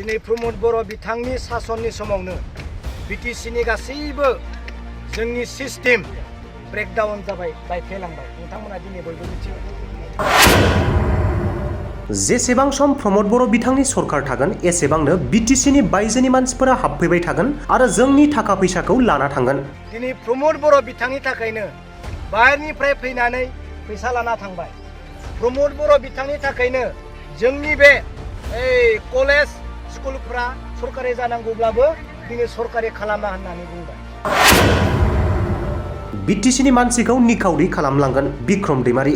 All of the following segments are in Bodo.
दिनै प्रमद बर' बिथांनि सासननि समावनो बिटिसिनि गासैबो जोंनि सिस्टेम ब्रेकडाउन जाबाय बायफ्लेलांबाय नोंथांमोना दिनै बयबो मिथियो। जेसेबां सम प्रमद बर' बिथांनि सरकार थागोन एसेबांनो बिटिसिनि बायजोनि मानसिफोरा हाबफैबाय थागोन आरो जोंनि थाखा फैसाखौ लाना थांगोन। दिनै प्रमद बर' बिथांनि थाखायनो बाहेरनिफ्राय फैनानै फैसा लाना थांबाय। प्रमद बर' बिथांनि थाखायनो जोंनि बे कलेज स्कुलफ्रा सरकारि जानांगौब्लाबो दिनै सरकारि खालामा होननानै बुंबाय। बिटिसिनि मानसिखौ निखावरि खालामलांगोन बिक्रम दैमारि।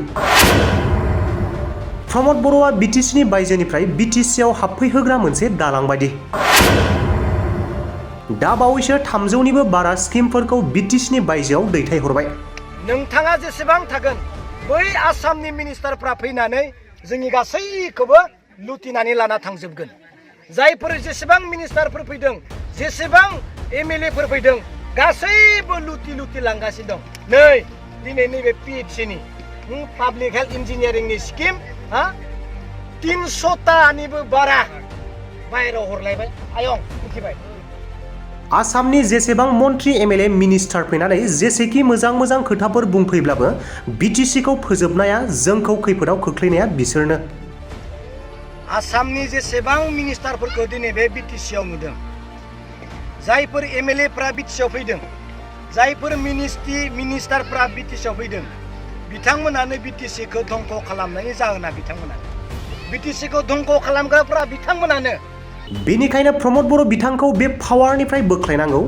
प्रमद बर'आ बिटिसिनि बायजोनिफ्राय बिटिसिआव हाबफैहोग्रा मोनसे दालां बायदि। दा बावैसो 300निबो बारा स्किमफोरखौ बिटिसिनि बायजोआव दैथायहरबाय। नोंथाङा जेसेबां थागोन बै आसामनि मिनिस्टारफ्रा फैनानै जोंनि गासैखौबो लुटिनानै लाना थांजोबगोन। जायफोर जेसेबां मिनिस्टारफोर फैदों जेसेबां एमएलएफोर फैदों गासैबो लुटि लांगासिनो दं। नै दिनै नैबे पिएचसिनि पाब्लिक हेल्थ इन्जिनियारिंनि स्किम 300तानिबो बारा बाहेराव हरलायबाय। आयं मिथिबाय। आसामनि जेसेबां मन्त्रि एमएलए मिनिस्टार फैनानै जेसेखि मोजां खोथाफोर बुंफैब्लाबो बिटिसिखौ फोजोबनाया जोंखौ खैफोदाव खोख्लैनाया बिसोरनो। आसामनि जेसेबां मिनिस्टारफोरखौ दिनै बे बिटिसिआव नुदों, जायफोर एमएलएफ्रा बिटिसिआव फैदों, जायफोर मिनिस्टारफ्रा बिटिसिआव फैदों, बिथांमोनानो बिटिसिखौ धंख खालामनायनि जाहोना बिथांमोनानो। बिटिसिखौ धंख खालामग्राफ्रा बिथांमोनानो। बेनिखायनो प्रमद बर' बिथांखौ बे पावारनिफ्राय बोख्लायनांगौ,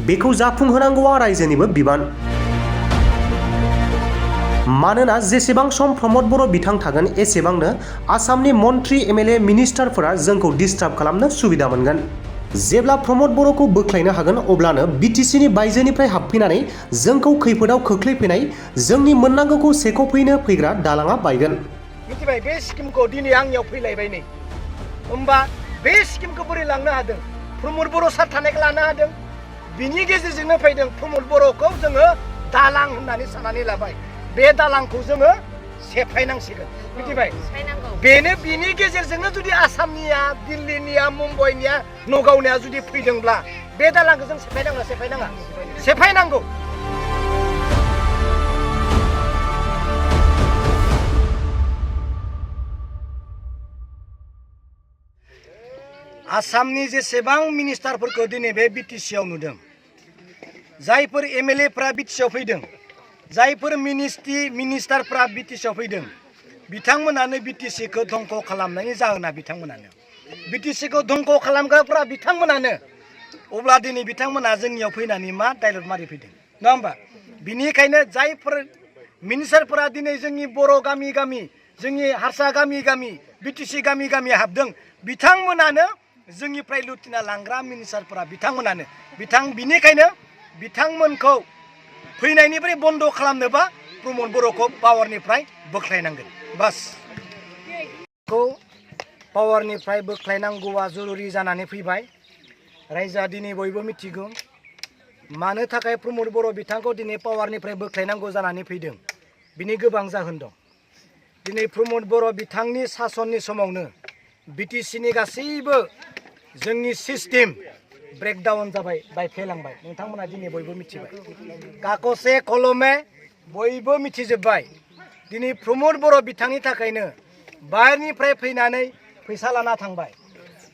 बेखौ जाफुंहोनांगौआ रायजोनिबो बिबान। मानोना जेसेबां सम प्रमद बर' बिथां थागोन एसेबांनो आसामनि मन्त्रि एमएलए मिनिस्टारफोरा जोंखौ डिस्टार्ब खालामनो सुबिदा मोनगोन। जेब्ला प्रमद बर'खौ बोख्लायनो हागोन अब्लानो बिटिसिनि बायजोनिफ्राय हाबफैनानै जोंखौ खैफोदाव खोख्लैफैनाय जोंनि मोननांगौखौ सेख'फैनो फैग्रा दालाङा बायगोन। मिथिबाय? बे स्किमखौ दिनै आंनियाव फैलायबाय नै। होमबा बे स्किमखौ बोरै लांनो हादों? प्रमद बर' सार थानायखौ लानो हादों। बिनि गेजेरजोंनो फैदों। प्रमद बर'खौ जोङो दालां होननानै साननानै लाबाय। बे दालांखौ जोङो सेफायनांसिगोन। मिथिबाय? बेनो बिनि गेजेरजोंनो जुदि आसामनिया, दिल्लीनिया, मुम्बाइनिया, नगावनिया जुदि फैदोंब्ला बे दालांखौ जों सेफायनाङा? सेफायनांगौ। आसामनि जेसेबां मिनिस्टारफोरखौ दिनै बे बिटिसिआव नुदों, जायफोर एमएलएफ्रा बिटिसिआव फैदों, जायफोर मिनिस्टारफ्रा बिटिसिआव फैदों, बिथांमोनानो बिटिसिखौ धंख खालामनायनि जाहोना बिथांमोनानो। बिटिसिखौ धंख खालामग्राफ्रा बिथांमोनानो। अब्ला दिनै बिथांमोना जोंनियाव फैनानै मा डायलग मारि फैदों, नङा होमबा? बिनिखायनो जायफोर मिनिस्टारफोरा दिनै जोंनि बर' गामि गामि, जोंनि हारसा गामि गामि, बिटिसि गामि गामि हाबदों, बिथांमोनानो जोंनिफ्राय लुटिना लांग्रा मिनिस्टारफोरा बिथांमोनानो। बिनिखायनो बिथांमोनखौ फैनायनिफ्राय बन्द खालामनोबा प्रमद बर'खौ पावारनिफ्राय बोख्लायनांगोन। बास। पावारनिफ्राय बोख्लायनांगौआ जरुरि जानानै फैबाय। रायजोआ दिनै बयबो मिथिगौ मानो थाखाय प्रमद बर' बिथांखौ दिनै पावारनिफ्राय बोख्लायनांगौ जानानै फैदों। बिनि गोबां जाहोन दं। दिनै प्रमद बर' बिथांनि सासननि समावनो बिटिसिनि गासैबो जोंनि सिस्टेम ब्रेकडाउन जाबाय बायफ्लेलांबाय नोंथांमोना दिनै बयबो मिथिबाय। कागजे कलमे बयबो मिथिजोब्बाय। दिनै प्रमद बर' बिथांनि थाखायनो बाहेरनिफ्राय फैनानै फैसा लाना थांबाय।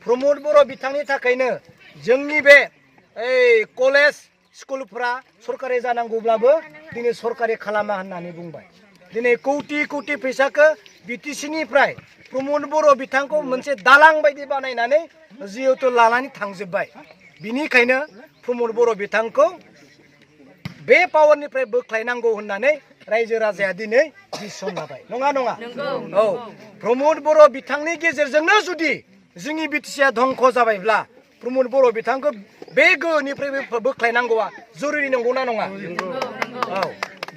प्रमद बर' बिथांनि थाखायनो जोंनि बे कलेज स्कुलफ्रा सरकारि जानांगौब्लाबो दिनै सरकारि खालामा होननानै बुंबाय। दिनै कौटि फैसाखौ बिटिसिनिफ्राय प्रमद बर' बिथांखौ मोनसे दालां बायदि बानायनानै जिहेतु लानानै थांजोब्बाय। बिनिखायनो प्रमद बर' बिथांखौ बे पावारनिफ्राय बोख्लायनांगौ होननानै रायजो राजाया दिनै डिसिसन लाबाय। नङा? औ। प्रमद बर' बिथांनि गेजेरजोंनो जुदि जोंनि बिटिसिआ धंख जाबायब्ला प्रमद बर' बिथांखौ बे गोहोनिफ्राय बोख्लायनांगौआ जरुरि नंगौना नङा? औ।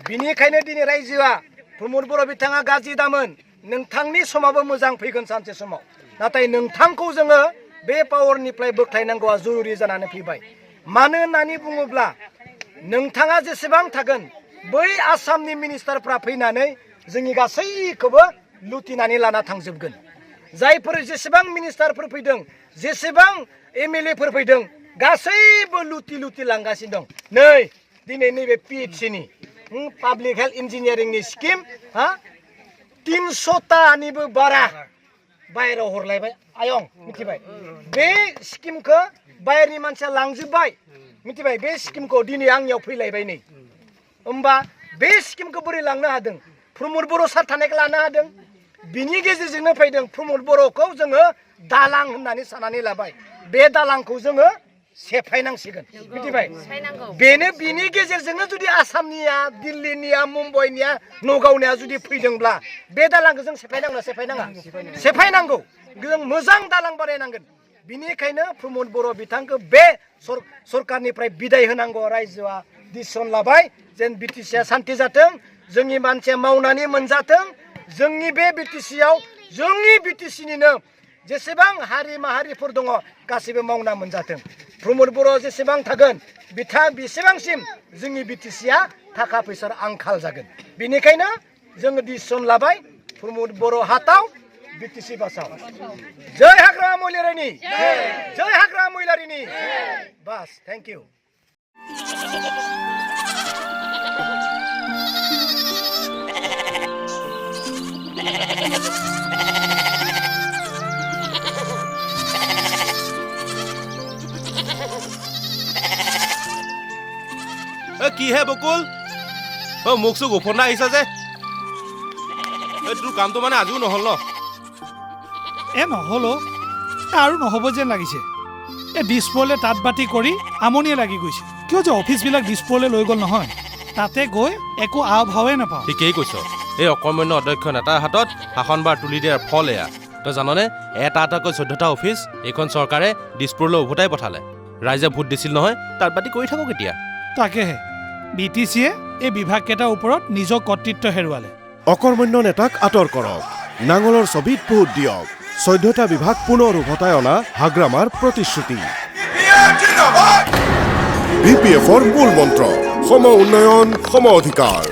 बिनिखायनो दिनै रायजोआ प्रमद बर' बिथाङा गाज्रि दामोन, नोंथांनि समाबो मोजां फैगोन सानसे समाव। नाथाय नोंथांखौ जोङो बे पावारनिफ्राय बोख्लायनांगौआ जरुरि जानानै फैबाय। मानो होननानै बुङोब्ला नोंथाङा जेसेबां थागोन बै आसामनि मिनिस्टारफ्रा फैनानै जोंनि गासैखौबो लुटिनानै लाना थांजोबगोन। जायफोर जेसेबां मिनिस्टारफोर फैदों, जेसेबां MLA फोर फैदों गासैबो लुटि लुटि लांगासिनो दं नै दिनै नैबे PHC नि पाब्लिक हेल्थ इन्जिनियारिंनि स्किम 300तानिबो बारा बाहेराव हरलायबाय आयं मिथिबाय बे स्किमखौ बाहेरनि मानसिया लांजोबबाय मिथिबाय बे स्किमखौ दिनै आंनियाव फैलायबाय नै होमबा बे स्किमखौ बोरै लांनो हादों प्रमद बर' सार थानायखौ लानो हादों बिनि गेजेरजोंनो फैदों प्रमद बर'खौ जोङो दालां होननानै साननानै लाबाय बे दालांखौ जोङो सेफायनांसिगोन मिथिबाय बेनो बिनि गेजेरजोंनो जुदि आसामनिया दिल्लीनिया मुम्बाइनिया नगावनिया जुदि फैदोंब्ला बे दालांखौ जों सेफायनांगौ सेफायनाङा सेफायनांगौ जों मोजां दालां बानायनांगोन बिनिखायनो प्रमद बर' बिथांखौ बे सरकारनिफ्राय बिदाय होनांगौ रायजोआ डिसिसन लाबाय जेन BTC आ सान्ति जाथों जोंनि मानसिया मावनानै मोनजाथों जोंनि बे BTC आव जोंनि BTC निनो जेसेबां हारि माहारिफोर दङ गासैबो मावना मोनजाथों प्रमद बर' जेसेबां थागोन बेसेबांसिम जोंनि BTC आ थाखा फैसा आंखाल जागोन बेनिखायनो जोङो डिसिसन लाबाय प्रमद बर' हाताव BTC बासाव जय हाग्रामा महिलारिनि जय हाग्रामा महिलारिनि बास थेंक इउ কি হে বকুল মোক চুক উফন্দা আহিছা যে তোৰ কামটো মানে আজিও নহ'ল ন নহ'ল আৰু নহ'ব যেন লাগিছে দিছপুৰলৈ তাঁত বাতি কৰি আমনিয়ে লাগি গৈছে কিয় যে অফিচবিলাক দিছপুৰলৈ লৈ গ'ল নহয় তাতে গৈ একো আও ভাৱে নাপাওঁ ঠিকেই কৈছ এই অকৰ্মণ্য অধ্যক্ষ নেতাৰ হাতত শাসনবাৰ তুলি দিয়াৰ ফল এয়া তই জাননে এটা এটাকৈ 14টা অফিচ এইখন চৰকাৰে দিছপুৰলৈ উভতাই পঠালে ৰাইজে ভোট দিছিল নহয় তাঁত বাতি কৰি থাকক এতিয়া তাকেহে BTC-য়ে এই বিভাগকেইটাৰ ওপৰত নিজৰ কৰ্তৃত্ব হেৰুৱালে অকৰ্মণ্য নেতাক আঁতৰ কৰক নাঙলৰ ছবিত ভোট দিয়ক 14টা বিভাগ পুনৰ উভতাই অনা হাগ্ৰামাৰ প্ৰতিশ্ৰুতি BPF-ৰ মূল মন্ত্ৰ সম উন্নয়ন সম অধিকাৰ